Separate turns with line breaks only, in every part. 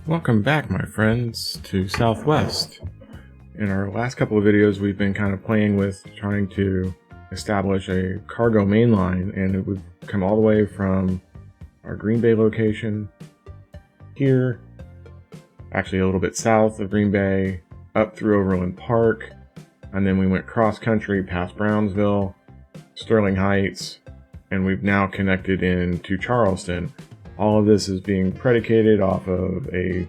Welcome back, my friends, to Southwest. In our last couple of videos, we've been kind of playing with trying to establish a cargo main line, and we've come all the way from our Green Bay location here, actually a little bit south of Green Bay, up through Overland Park, and then we went cross country past Brownsville, Sterling Heights, and we've now connected into Charleston. All of this is being predicated off of an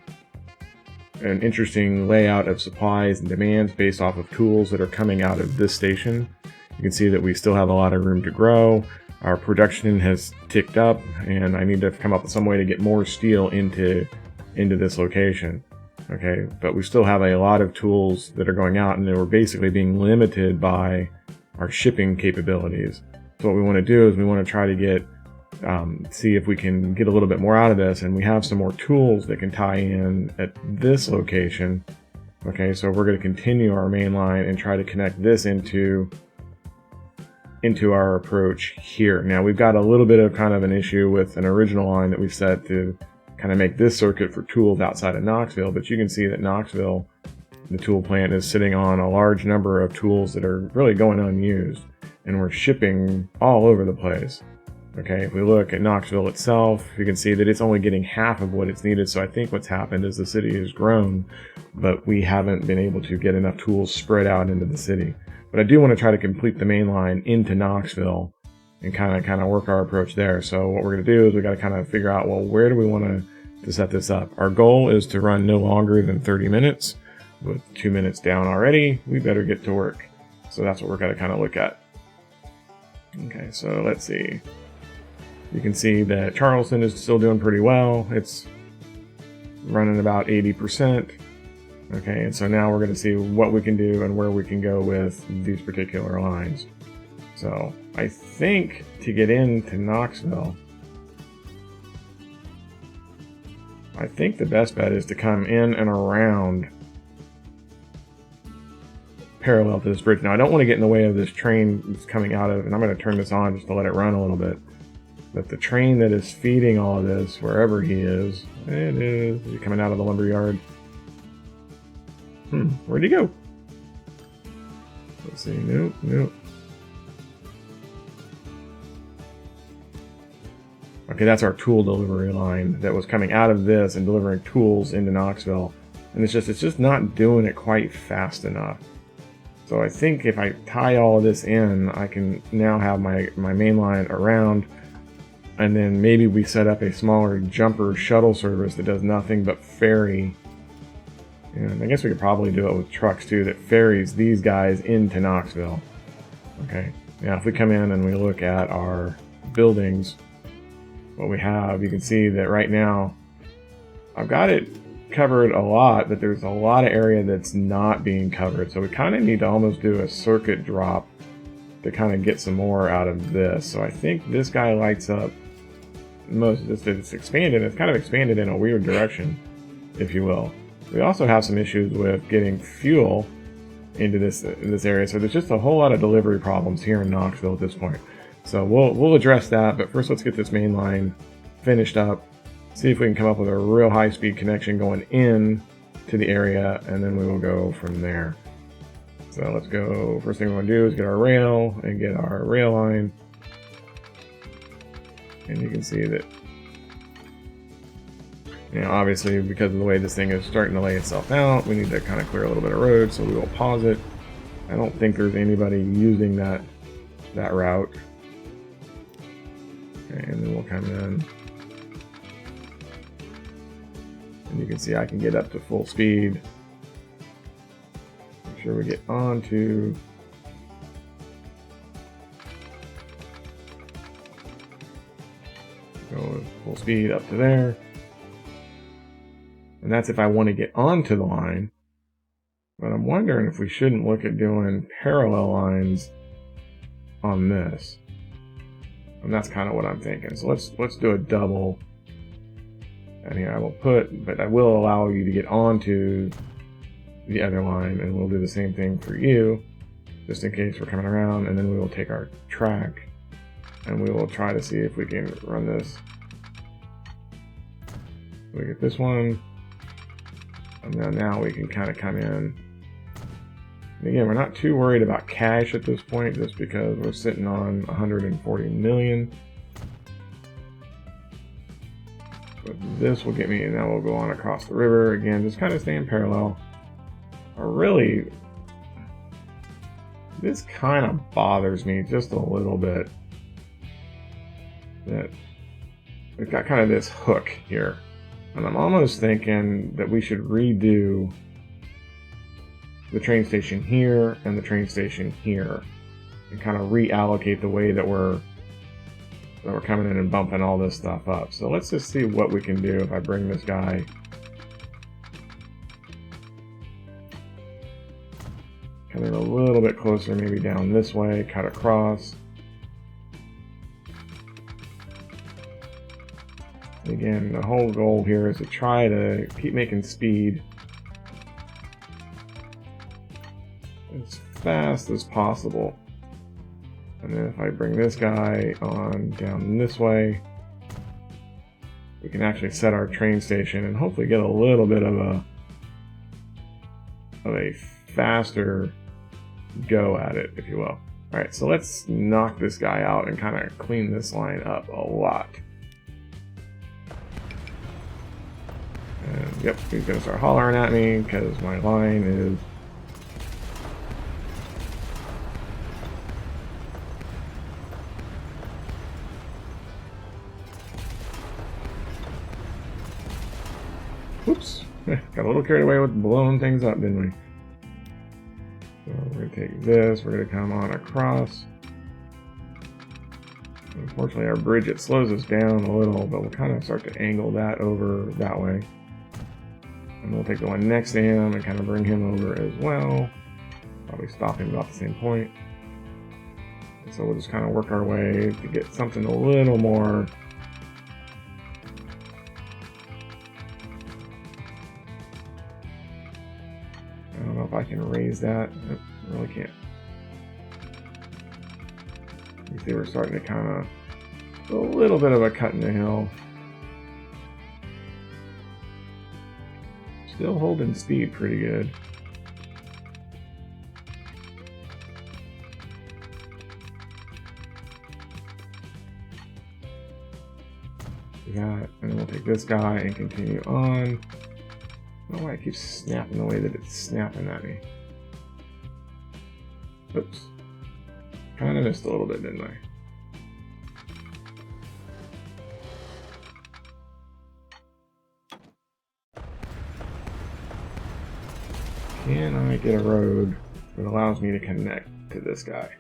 interesting layout of supplies and demands based off of tools that are coming out of this station. You can see that we still have a lot of room to grow. Our production has ticked up, and I need to come up with some way to get more steel into this location. Okay, but we still have a lot of tools that are going out, and we're basically being limited by our shipping capabilities. So what we want to do is we want to try to get see if we can get a little bit more out of this, and we have some more tools that can tie in at this location. Okay, so we're going to continue our main line and try to connect this into our approach here. Now we've got a little bit of kind of an issue with an original line that we set to kind of make this circuit for tools outside of Knoxville, but you can see that Knoxville, the tool plant, is sitting on a large number of tools that are really going unused, and we're shipping all over the place. Okay, if we look at Knoxville itself, you can see that it's only getting half of what it's needed. So I think what's happened is the city has grown, but we haven't been able to get enough tools spread out into the city. But I do want to try to complete the main line into Knoxville and kind of work our approach there. So what we're going to do is we got to kind of figure out, well, where do we want to set this up? Our goal is to run no longer than 30 minutes. With 2 minutes down already, we better get to work. So that's what we're going to kind of look at. Okay, so let's see. You can see that Charleston is still doing pretty well. It's running about 80%. Okay, and so now we're going to see what we can do and where we can go with these particular lines. So I think to get into Knoxville, I think the best bet is to come in and around parallel to this bridge. Now I don't want to get in the way of this train that's coming out of, and I'm going to turn this on just to let it run a little bit. But the train that is feeding all of this, wherever he is, is he coming out of the lumber yard? Where'd he go? Let's see. Nope. Okay, that's our tool delivery line that was coming out of this and delivering tools into Knoxville. And it's just not doing it quite fast enough. So I think if I tie all of this in, I can now have my main line around. And then maybe we set up a smaller jumper shuttle service that does nothing but ferry. And I guess we could probably do it with trucks too, that ferries these guys into Knoxville. Okay, now if we come in and we look at our buildings, what we have, you can see that right now I've got it covered a lot, but there's a lot of area that's not being covered. So we kind of need to almost do a circuit drop to kind of get some more out of this. So I think this guy lights up most of this. It's expanded. It's kind of expanded in a weird direction, if you will. We also have some issues with getting fuel into this area. So there's just a whole lot of delivery problems here in Knoxville at this point. So we'll address that. But first, let's get this main line finished up. See if we can come up with a real high-speed connection going in to the area, and then we will go from there. So let's go. First thing we want to do is get our rail and get our rail line. And you can see that, obviously because of the way this thing is starting to lay itself out, we need to kind of clear a little bit of road, so we will pause it. I don't think there's anybody using that route. Okay, and then we'll come in. And you can see I can get up to full speed. Make sure we get onto go full speed up to there. And that's if I want to get onto the line. But I'm wondering if we shouldn't look at doing parallel lines on this. And that's kind of what I'm thinking. So let's do a double. And here I will but I will allow you to get onto the other line, and we'll do the same thing for you, just in case we're coming around, and then we will take our track and we will try to see if we can run this. We get this one, And then now we can kind of come in. And again, we're not too worried about cash at this point, just because we're sitting on 140 million. But this will get me, and now we'll go on across the river. Again, just kind of staying parallel. Really, this kind of bothers me just a little bit. That we've got kind of this hook here. And I'm almost thinking that we should redo the train station here and the train station here. And kind of reallocate the way that we're coming in and bumping all this stuff up. So let's just see what we can do if I bring this guy coming a little bit closer, maybe down this way, cut across. Again, the whole goal here is to try to keep making speed as fast as possible. And then if I bring this guy on down this way, we can actually set our train station and hopefully get a little bit of a faster go at it, if you will. Alright, so let's knock this guy out and kind of clean this line up a lot. And yep, he's going to start hollering at me because my line is... Whoops, got a little carried away with blowing things up, didn't we? So we're going to take this, we're going to come on across. Unfortunately, our bridge, it slows us down a little, but we'll kind of start to angle that over that way. And we'll take the one next to him and kind of bring him over as well. Probably stop him about the same point. And so we'll just kind of work our way to get something a little more... I don't know if I can raise that. Nope, I really can't. You see we're starting to kind of a little bit of a cut in the hill. Still holding speed pretty good. And then we'll take this guy and continue on. I don't know why it keeps snapping the way that it's snapping at me. Oops. Kind of missed a little bit, didn't I? Can I get a road that allows me to connect to this guy?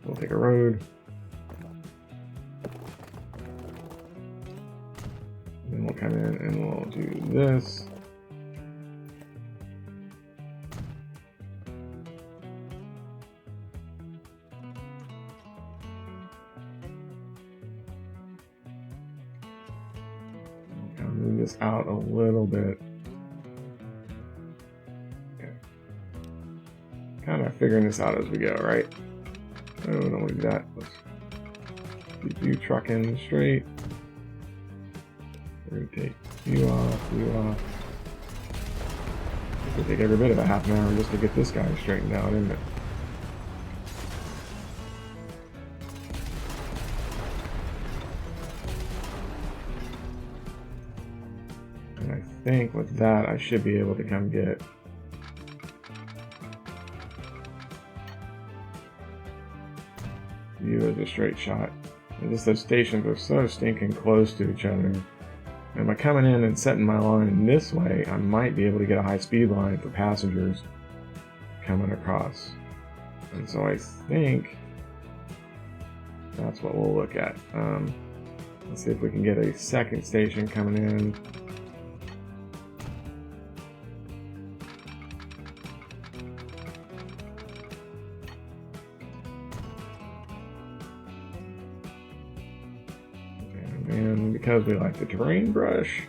We'll take a road. Then we'll come in and we'll do this. Move this out a little bit. Okay. Kind of figuring this out as we go, right? Oh, don't want to do that. Let's keep you trucking straight. We're going to take you off, you off. It's going to take every bit of a half an hour just to get this guy straightened out, isn't it? And I think with that, I should be able to come get you as a straight shot. And just those stations are so stinking close to each other. And by coming in and setting my line this way, I might be able to get a high-speed line for passengers coming across. And so I think that's what we'll look at. Let's see if we can get a second station coming in. And because we like the terrain brush,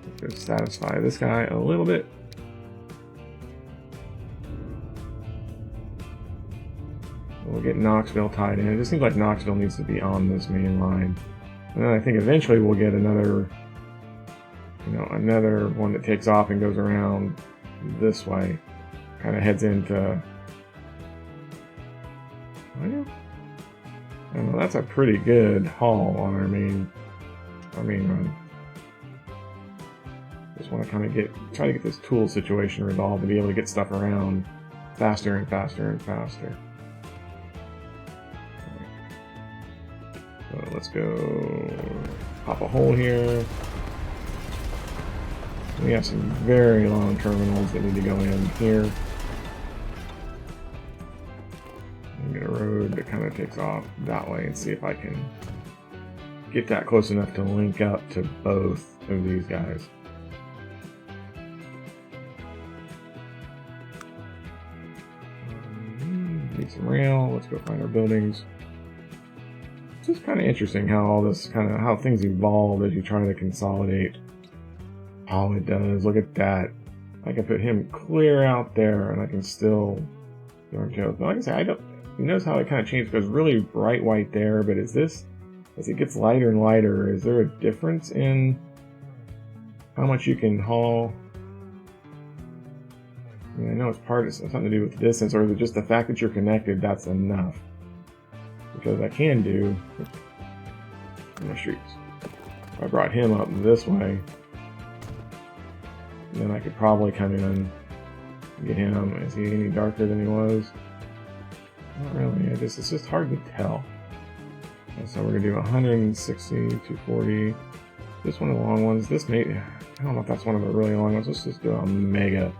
let's just satisfy this guy a little bit. We'll get Knoxville tied in. It just seems like Knoxville needs to be on this main line. And then I think eventually we'll get another you know, another one that takes off and goes around this way, kind of heads into. Well, I don't know, that's a pretty good haul on our main run. Just want to kind of try to get this tool situation resolved to be able to get stuff around faster and faster and faster. So let's go pop a hole here. We have some very long terminals that need to go in here. And get a road that kind of takes off that way and see if I can get that close enough to link up to both of these guys. Need some rail. Let's go find our buildings. It's just kind of interesting how all this how things evolve as you try to consolidate. Oh, it does. Look at that. I can put him clear out there, and I can still do our tails. But like I said, you notice how it kind of changed. It goes really bright white there, but as it gets lighter and lighter, is there a difference in how much you can haul? I mean, I know it's something to do with distance, or is it just the fact that you're connected? That's enough. Because I can do my streets. If I brought him up this way, then I could probably come in and get him. Is he any darker than he was? Not really. It's just hard to tell. And so we're gonna do 160, 240. This one of the long ones. This may, I don't know if that's one of the really long ones. Let's just do a mega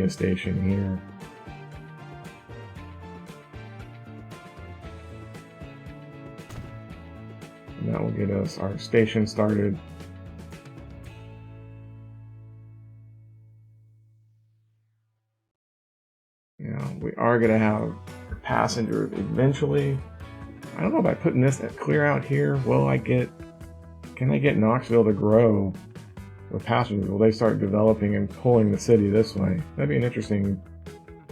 station here. And that will get us our station started. Now, we are going to have passengers eventually. I don't know, by putting this clear out here, can I get Knoxville to grow with passengers? Will they start developing and pulling the city this way? That'd be an interesting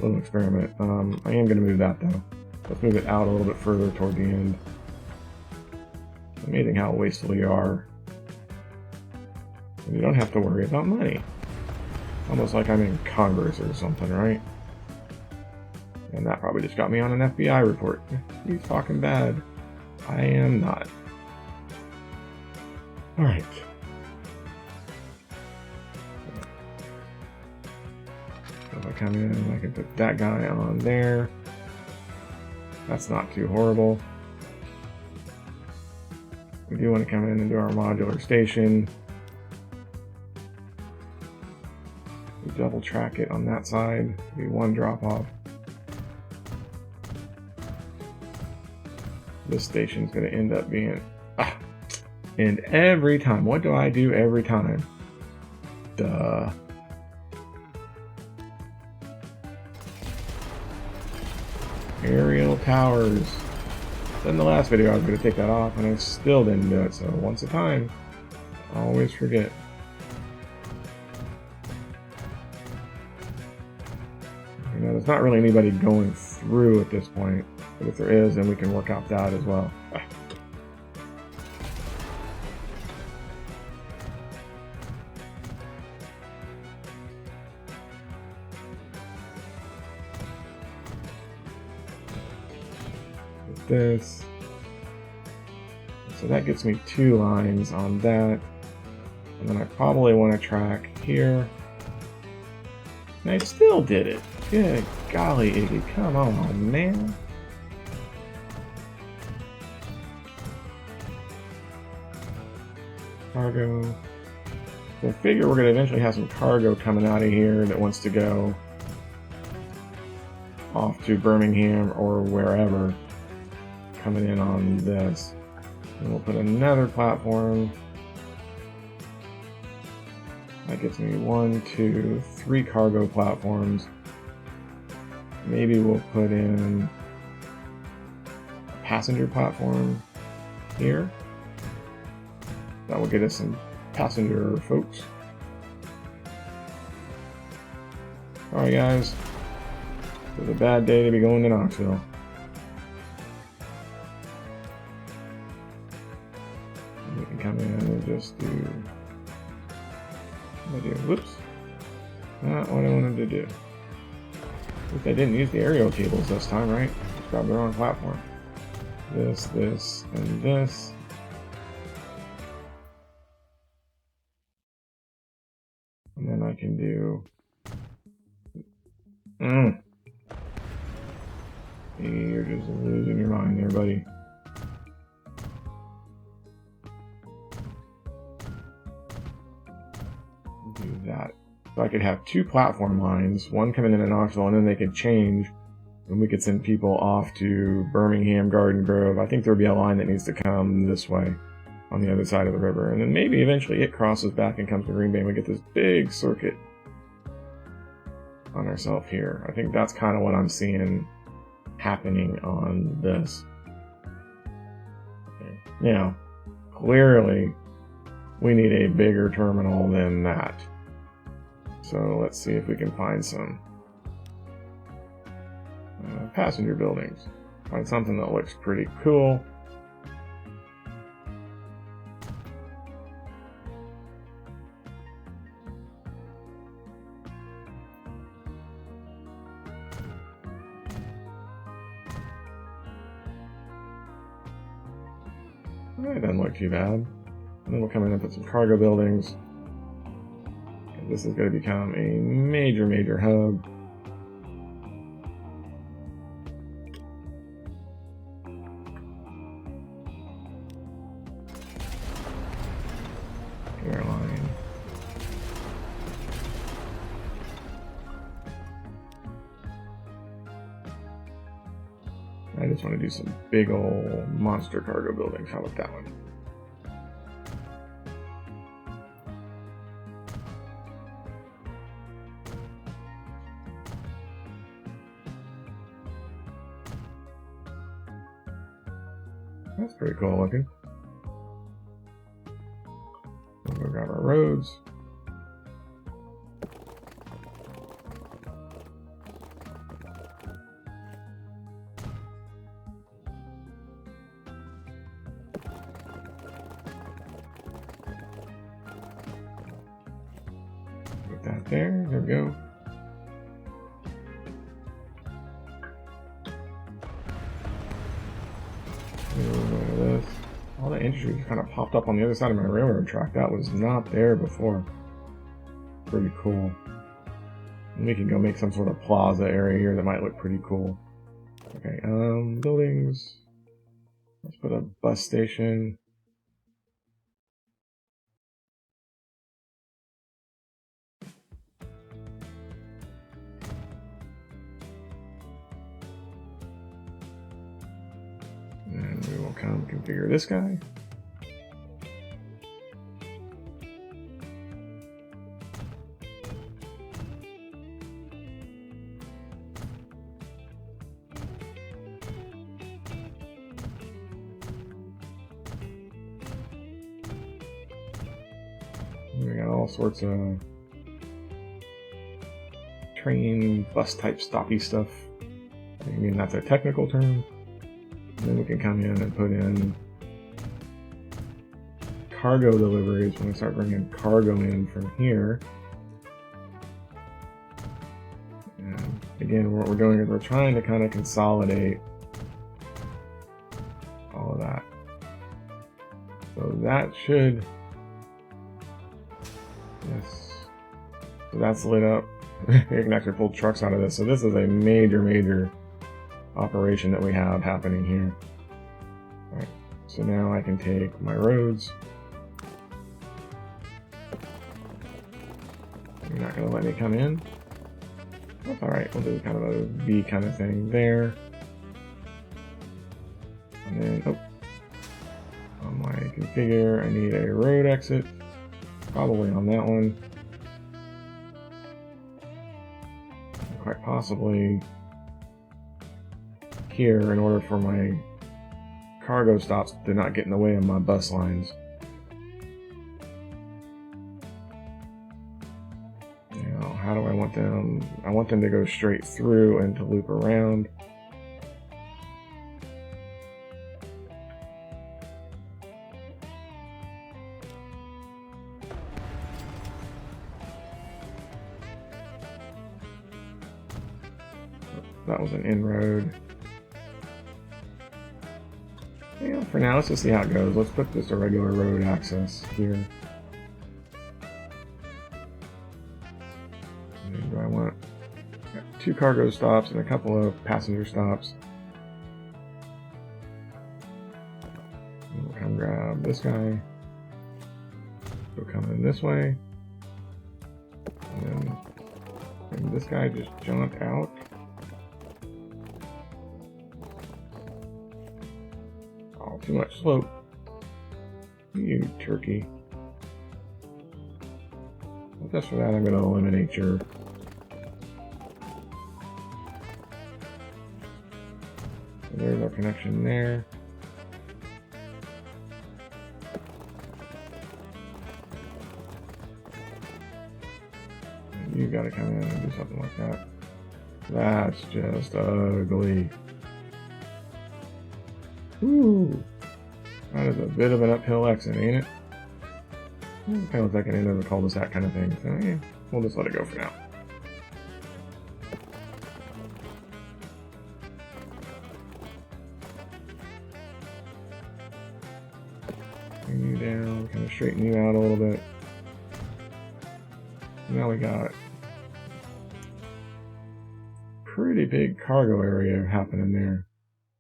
little experiment. I am going to move that though. Let's move it out a little bit further toward the end. Amazing how wasteful you are. And you don't have to worry about money. Almost like I'm in Congress or something, right? And that probably just got me on an FBI report. He's talking bad. I am not. Alright. So if I come in, I can put that guy on there. That's not too horrible. We do want to come in and do our modular station. We double track it on that side. Be one drop off. This station's going to end up being... and every time. What do I do every time? Duh. Aerial towers. In the last video I was going to take that off and I still didn't do it, so once a time. Always forget. You know, there's not really anybody going through at this point, but if there is, then we can work out that as well. This. So that gets me 2 lines on that. And then I probably want to track here. And I still did it. Good golly, Iggy. Come on, man. Cargo. So I figure we're going to eventually have some cargo coming out of here that wants to go off to Birmingham or wherever. Coming in on this. And we'll put another platform. That gets me 1, 2, 3 cargo platforms. Maybe we'll put in a passenger platform here. That will get us some passenger folks. Alright guys, it's a bad day to be going to Knoxville. We can come in and just do What did I do? Whoops. Not what I wanted to do. At least I didn't use the aerial cables this time, right? Just grabbed the wrong platform. This, and this. And then I can do... You're just losing your mind there, buddy. Do that. So I could have 2 platform lines, one coming into Knoxville, and then they could change, and we could send people off to Birmingham, Garden Grove. I think there would be a line that needs to come this way on the other side of the river, and then maybe eventually it crosses back and comes to Green Bay, and we get this big circuit on ourselves here. I think that's kind of what I'm seeing happening on this. Okay. Now, clearly, we need a bigger terminal than that. So let's see if we can find some passenger buildings. Find something that looks pretty cool. It doesn't look too bad. And then we'll come in and put some cargo buildings. And this is going to become a major, major hub. Airline. I just want to do some big old monster cargo buildings. How about that one? That's pretty cool looking. We'll go grab our roads. Put that there. There we go. All the industry just kind of popped up on the other side of my railroad track. That was not there before. Pretty cool. And we can go make some sort of plaza area here that might look pretty cool. Okay, buildings. Let's put a bus station. And we will come configure this guy. We got all sorts of train, bus type stoppy stuff. I mean, that's a technical term. And then we can come in and put in cargo deliveries when we start bringing cargo in from here. And again, what we're doing is we're trying to kind of consolidate all of that. So that should, yes, so that's lit up. You can actually pull trucks out of this. So this is a major, major operation that we have happening here. Alright, so now I can take my roads. You're not going to let me come in? That's alright, we'll do kind of a V kind of thing there. And then, oh, on my configure, I need a road exit. Probably on that one. Quite possibly here in order for my cargo stops to not get in the way of my bus lines. Now, how do I want them? I want them to go straight through and to loop around. that was an inroad. Yeah, for now, let's just see how it goes. Let's put just a regular road access here. And do I want 2 cargo stops and a couple of passenger stops? And we'll come grab this guy. Go come in this way. And then this guy just jaunt out. Oh, too much slope. You turkey. Well, just for that, I'm going to eliminate your... So there's our connection there. You gotta come in and do something like that. That's just ugly. Ooh, that is a bit of an uphill exit, ain't it? Kind of looks like an end of a cul-de-sac kind of thing. So yeah, we'll just let it go for now. Bring you down, kind of straighten you out a little bit. Now we got pretty big cargo area happening there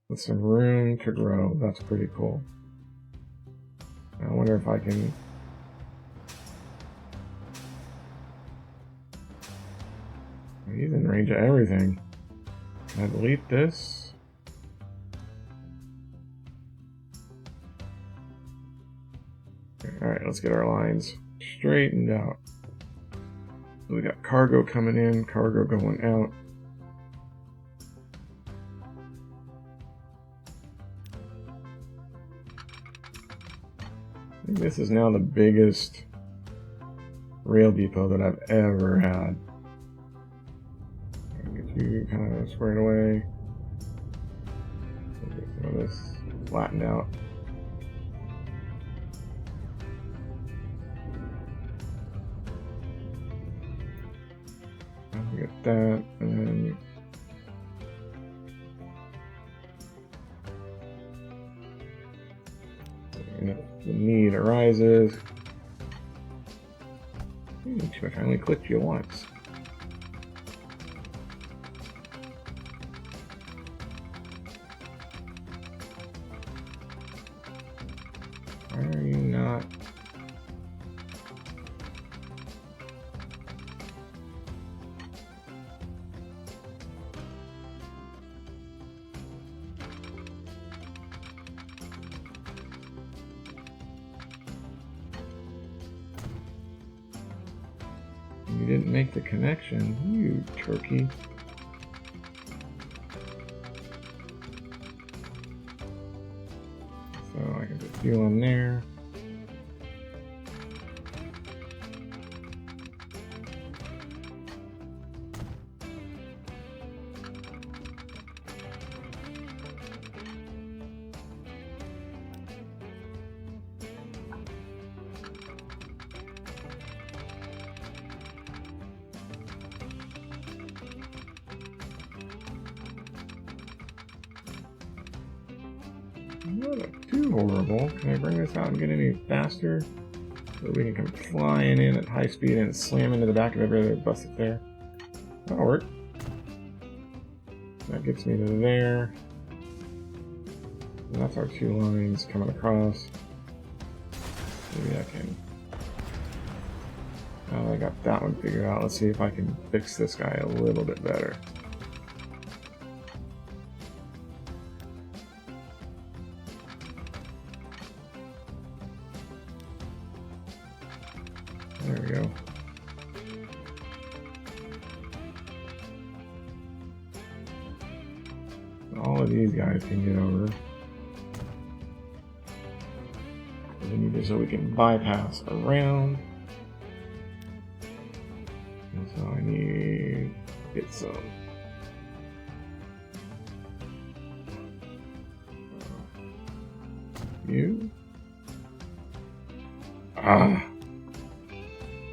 with some room to grow. That's pretty cool. I wonder if I can... He's in range of everything. Can I delete this? Alright, let's get our lines straightened out. So we got cargo coming in, cargo going out. I think this is now the biggest rail depot that I've ever had. Get you kind of squared away. Get some of this flattened out. Get that, and then if the need arises, I finally clicked you once. Why are you not? You didn't make the connection, you turkey. So I can put you on there. Not too horrible. Can I bring this out and get any faster? So we can come flying in at high speed and slam into the back of every other bus that's there. That'll work. That gets me to there. And that's our 2 lines coming across. Maybe I can... Oh, I got that one figured out. Let's see if I can fix this guy a little bit better. There we go. All of these guys can get over. And then you do so we can bypass around. And so I need to get some. You. Ah.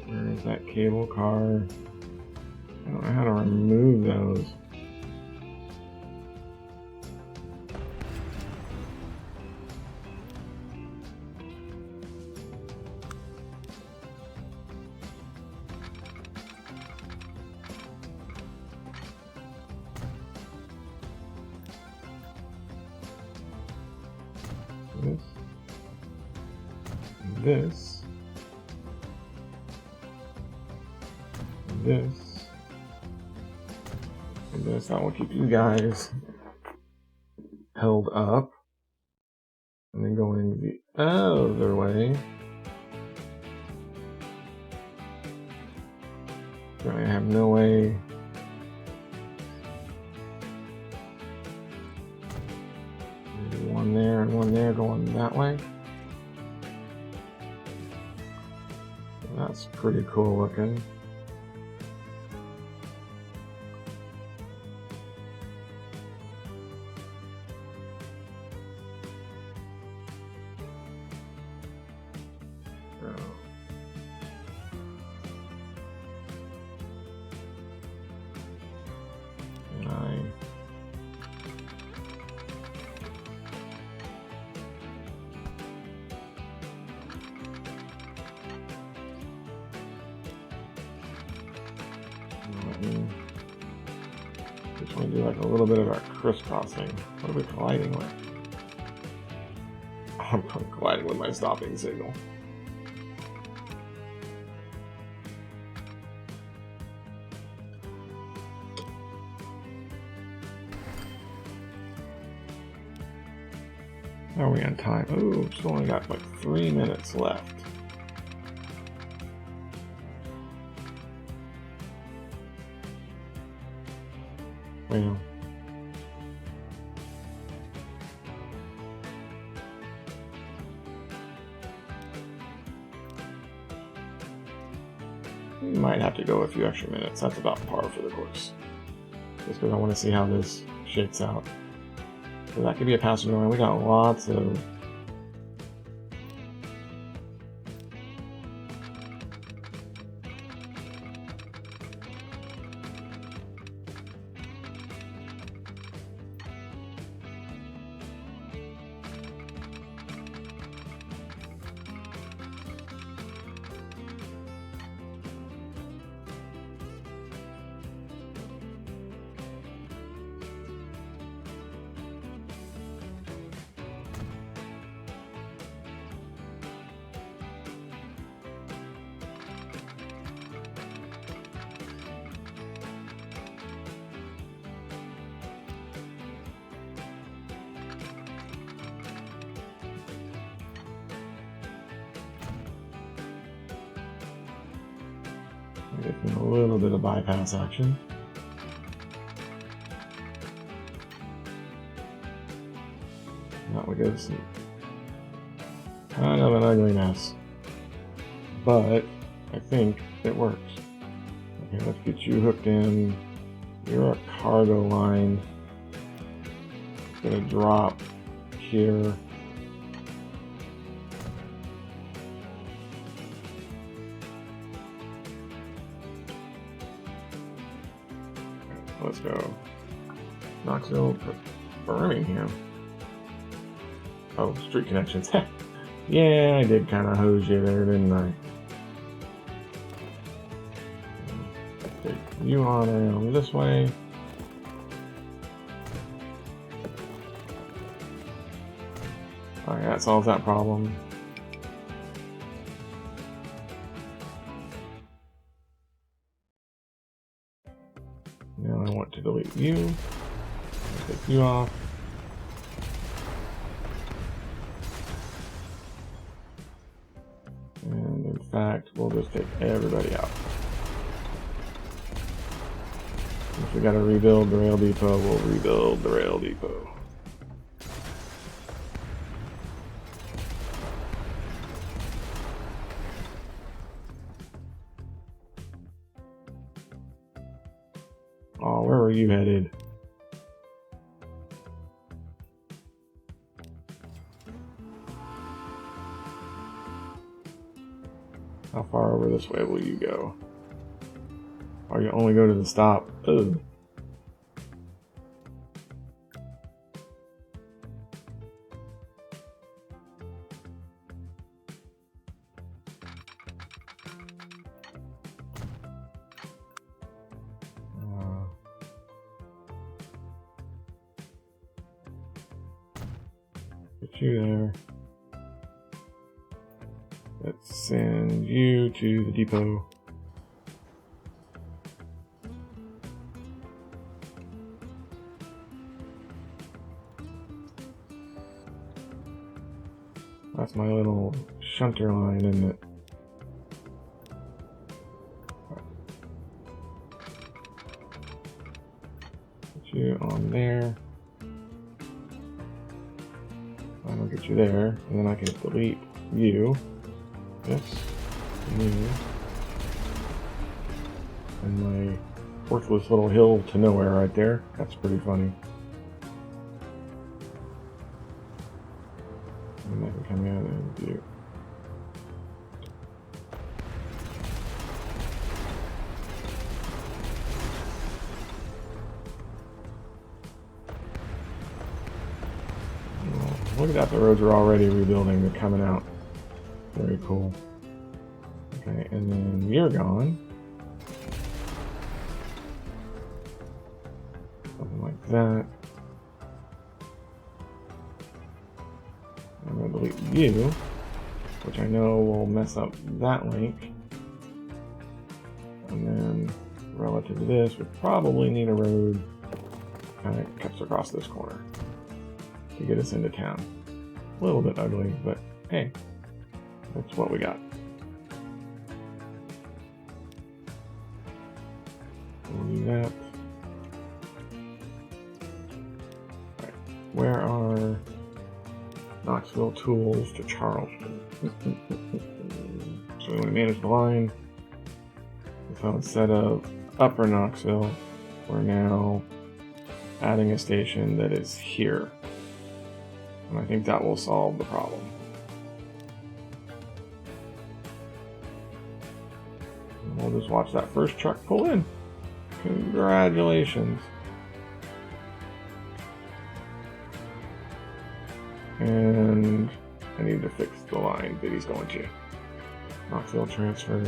Where is that cable car? I don't know how to remove those. this. This. And this. That will keep you guys held up. And then going the other way. I have no way. Maybe one there and one there going that way. That's pretty cool looking. Just want to do like a little bit of our crisscrossing. What are we colliding with? I'm colliding with my stopping signal. How are we on time? Oh, still only got like 3 minutes left. Well, we might have to go a few extra minutes. That's about par for the course. Just because I want to see how this shakes out. So that could be a passenger line. We got lots of getting a little bit of bypass action. That would go some kind of an ugly mess, but I think it works. Okay, let's get you hooked in. You're a cargo line. It's gonna drop here. Let's go. Knoxville to Birmingham. Oh, street connections. Yeah, I did kind of hose you there, didn't I? Take you on around this way. Alright, that solves that problem. Now I want to delete you. Take you off. And in fact, we'll just take everybody out. If we gotta rebuild the rail depot, we'll rebuild the rail depot. Oh, where were you headed? How far over this way will you go? Or you only go to the stop? Ugh. Put you there. Let's send you to the depot. That's my little shunter line, isn't it? Put you on there. I'll get you there, and then I can delete you. This, you, and my worthless little hill to nowhere right there. That's pretty funny. And I can come in and do. Look at that, the roads are already rebuilding, they're coming out. Very cool. Okay, and then you're gone. Something like that. I'm going to delete you, which I know will mess up that link. And then, relative to this, we probably need a road that kind of cuts across this corner to get us into town. A little bit ugly, but hey, that's what we got. We'll do that. Alright, where are Knoxville tools to Charleston? So we want to manage the line. So instead of Upper Knoxville, we're now adding a station that is here. And I think that will solve the problem. And we'll just watch that first truck pull in. Congratulations. And I need to fix the line that he's going to. Knoxville transfer.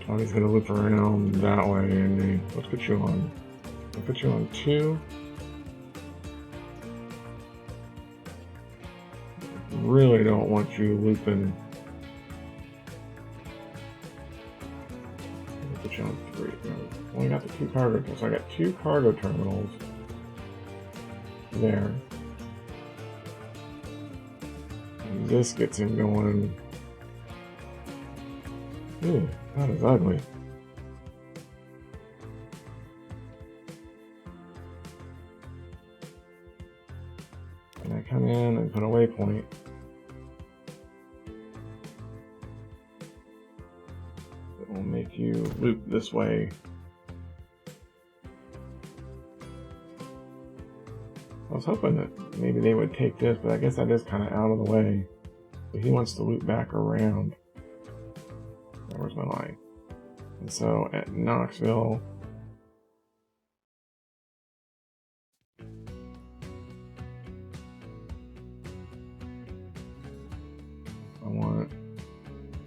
Oh, he's going to loop around that way, and let's put you on. I'll put you on 2. Really don't want you looping. I'll put you on 3. No, only got the 2 cargo, so I got 2 cargo terminals there. And this gets him going. Ooh, that is ugly. And I come in and put a waypoint. It will make you loop this way. I was hoping that maybe they would take this, but I guess that is kind of out of the way. So he wants to loop back around. Where's my line? And so at Knoxville,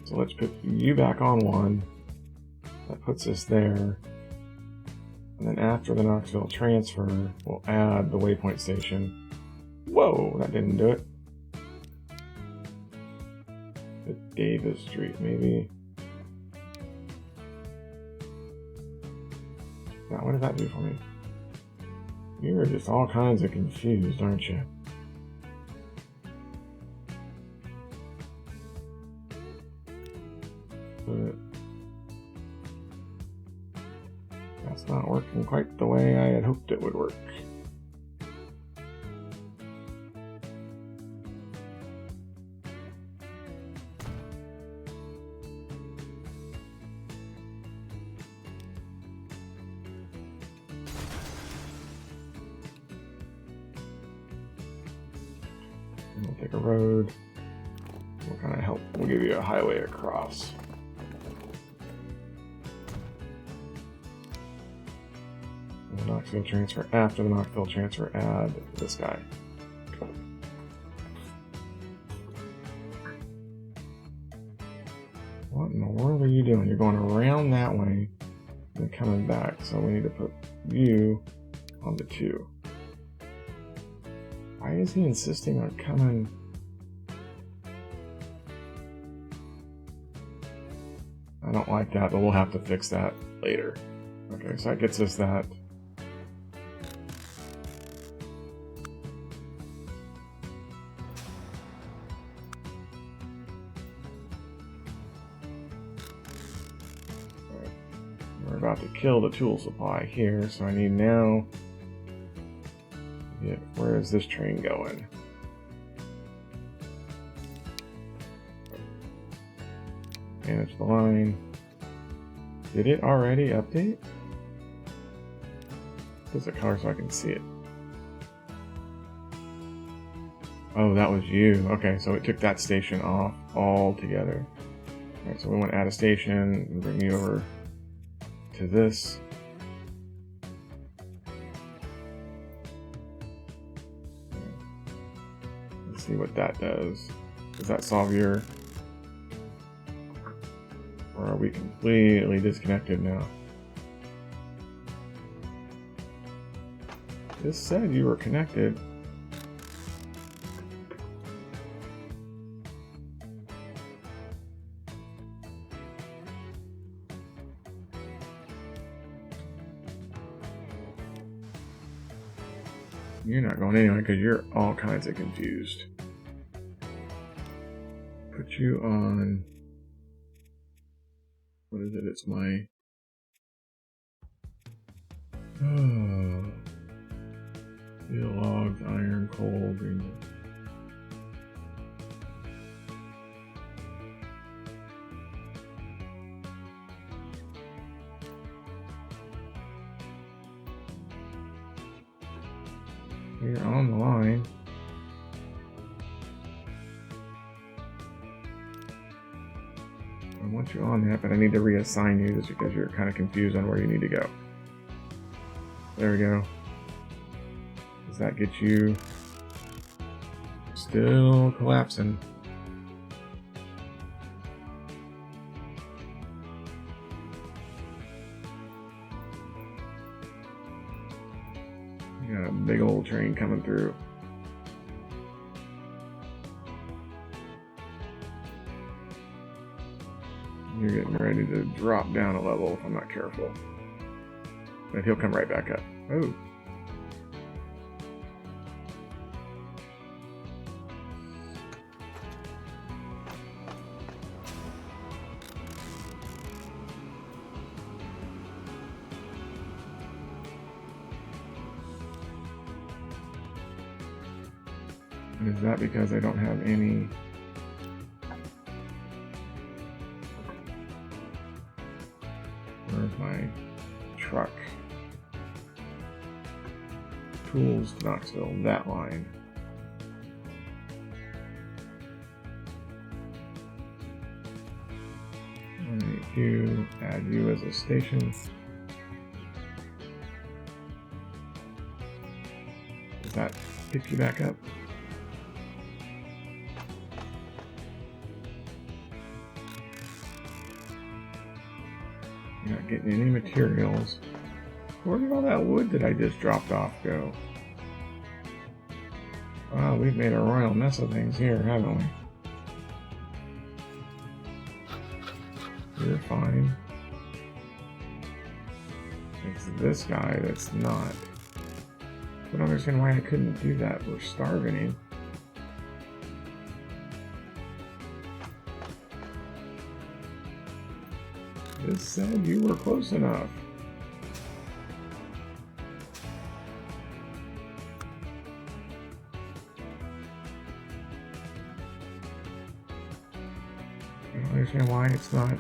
so let's put you back on 1. That puts us there. And then after the Knoxville transfer, we'll add the waypoint station. Whoa, that didn't do it. At Davis Street, maybe. Now, what does that do for me? You're just all kinds of confused, aren't you? But that's not working quite the way I had hoped it would work. And we'll take a road. We'll kind of help. We'll give you a highway across. The Knoxville transfer. After the Knoxville transfer, add this guy. What in the world are you doing? You're going around that way and coming back. So we need to put you on the 2. Why is he insisting on coming? I don't like that, but we'll have to fix that later. Okay, so that gets us that. We're about to kill the tool supply here, so I need now to get, where is this train going? Manage the line. Did it already update? What's the color so I can see it? Oh, that was you. Okay, so it took that station off altogether. Alright, so we want to add a station and bring you over to this. Let's see what that does. Does that solve your... Or are we completely disconnected now? This said you were connected. You're not going anywhere because you're all kinds of confused. Put you on... What is it? It's my... Oh. Steel logs, iron, coal, green. You're on the line. I want you on that, but I need to reassign you just because you're kind of confused on where you need to go. There we go. Does that get you still collapsing? You got a big old train coming through. You're getting ready to drop down a level if I'm not careful. But he'll come right back up. Oh. Is that because I don't have any... Where's my truck? Tools to Knoxville, that line. I need to add you as a station. Does that pick you back up? Not getting any materials. Where did all that wood that I just dropped off go? Wow, we've made a royal mess of things here, haven't we? You're fine. It's this guy that's not. I don't understand why I couldn't do that. We're starving him. This said you were close enough. I don't understand why it's not.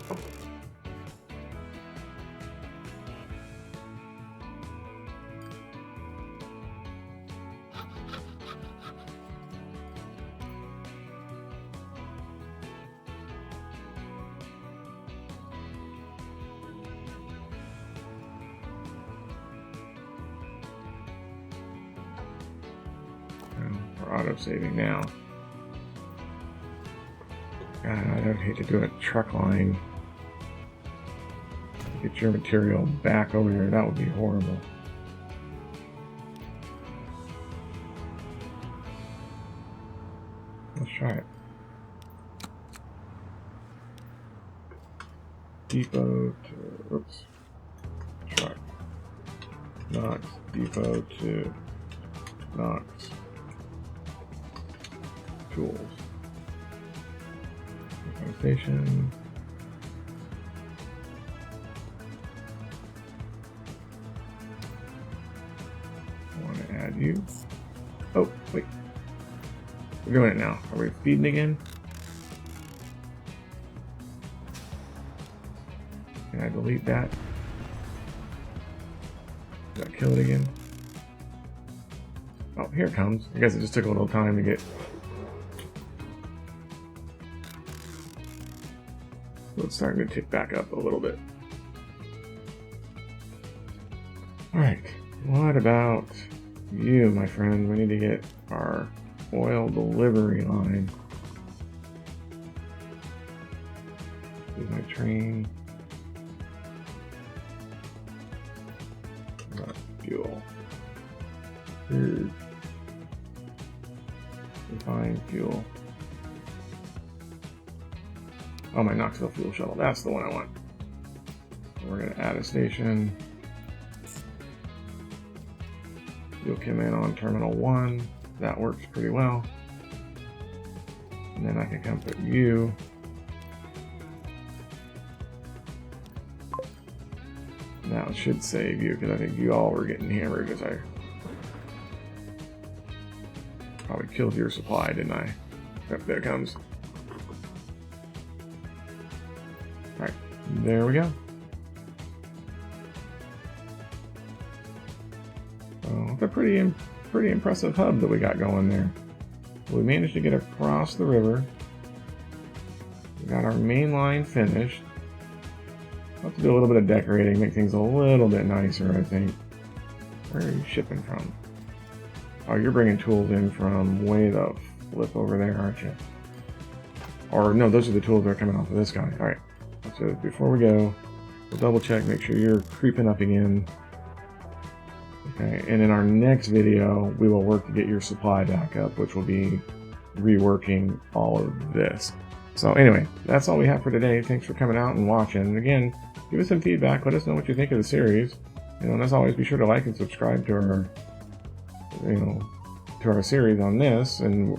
We're auto-saving now. God, I'd hate to do a truck line. Get your material back over here. That would be horrible. Let's try it. Depot to, oops, truck. Knox, depot to Knox. Tools. Station. I want to add you. Oh, wait. We're doing it now. Are we speeding again? Can I delete that? Did I kill it again? Oh, here it comes. I guess it just took a little time to get... So it's starting to tick back up a little bit. Alright, what about you, my friend? We need to get our oil delivery line. Here's my train. Fuel. Here's refined fuel. Oh, my Knoxville fuel shuttle. That's the one I want. So we're going to add a station. You'll come in on Terminal 1. That works pretty well. And then I can come put you. Now it should save you, because I think you all were getting hammered as I probably killed your supply, didn't I? Yep, there it comes. Alright, there we go. So it's a pretty impressive hub that we got going there. We managed to get across the river. We got our main line finished. I'll have to do a little bit of decorating, make things a little bit nicer, I think. Where are you shipping from? Oh, you're bringing tools in from way the flip over there, aren't you? Or no, those are the tools that are coming off of this guy. Alright, so before we go, we'll double check, make sure you're creeping up again. Okay, and in our next video, we will work to get your supply back up, which will be reworking all of this. So anyway, that's all we have for today. Thanks for coming out and watching. And again, give us some feedback. Let us know what you think of the series. And as always, be sure to like and subscribe to our, to our series on this. And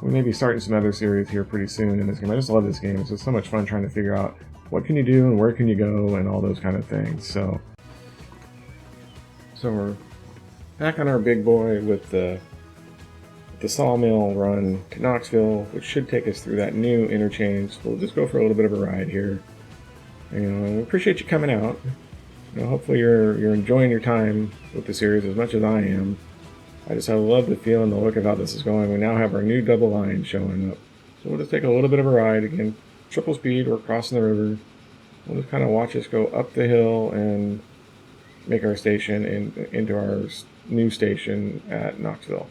we may be starting some other series here pretty soon in this game. I just love this game. It's just so much fun trying to figure out what can you do and where can you go and all those kind of things. So we're back on our big boy with the sawmill run to Knoxville, which should take us through that new interchange. We'll just go for a little bit of a ride here. And we appreciate you coming out. Hopefully you're enjoying your time with the series as much as I am. I love the feel and the look of how this is going. We now have our new double line showing up. So we'll just take a little bit of a ride. Again, triple speed, we're crossing the river. We'll just kind of watch us go up the hill and make our station into our new station at Knoxville.